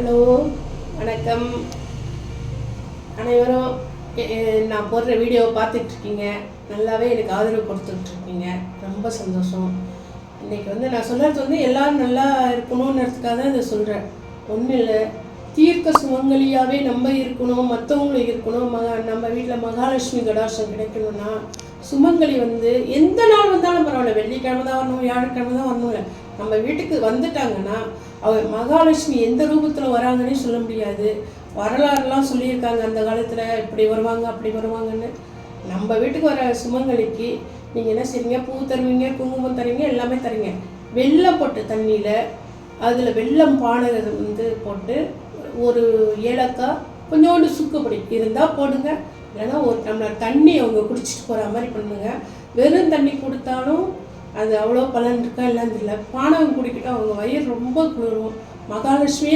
Hello, வணக்கம். அனைவரும் நான் போடுற வீடியோவை பார்த்துட்ருக்கீங்க. நல்லாவே எனக்கு ஆதரவு கொடுத்துட்ருக்கீங்க. ரொம்ப சந்தோஷம். இன்றைக்கி நான் சொல்கிறது எல்லோரும் நல்லா இருக்கணுன்றதுக்காக தான் இதை சொல்கிறேன். ஒன்றும் இல்லை, தீர்க்க சுமங்கலியாகவே நம்ம இருக்கணும், மற்றவங்களும் இருக்கணும். நம்ம வீட்டில் மகாலட்சுமி கடாட்சம் கிடைக்கணும்னா சுமங்கலி எந்த நாள் வந்தாலும் பரவாயில்ல, வெள்ளிக்கிழமை தான் வரணும், வியாழக்கிழமை தான் வரணும் இல்லை, நம்ம வீட்டுக்கு வந்துட்டாங்கன்னா அவர் மகாலட்சுமி எந்த ரூபத்தில் வராங்கன்னே சொல்ல முடியாது. வரலாறுலாம் சொல்லியிருக்காங்க, அந்த காலத்தில் இப்படி வருவாங்க அப்படி வருவாங்கன்னு. நம்ம வீட்டுக்கு வர சுமங்கலிக்கு நீங்கள் என்ன செய்றீங்க, பூ தருவீங்க, குங்குமம் தருவீங்க, எல்லாமே தருவீங்க. வெல்லம் போட்டு தண்ணியில் அதில் வெல்லம் பானகம் போட்டு ஒரு ஏலக்காய் கொஞ்சோண்டு சுக்குப்பொடி இருந்தால் போடுங்க. இல்லைன்னா ஒரு டம்ளர் தண்ணி அவங்க குடிச்சிட்டு போகிற மாதிரி பண்ணுங்க. வெறும் தண்ணி கொடுத்தாலும் அது அவ்வளோ பலன் இருக்கா இல்லைன்னு தெரியல. பானகம் குடிக்கிட்டு அவங்க வயிறு ரொம்ப குளிரும். மகாலட்சுமியே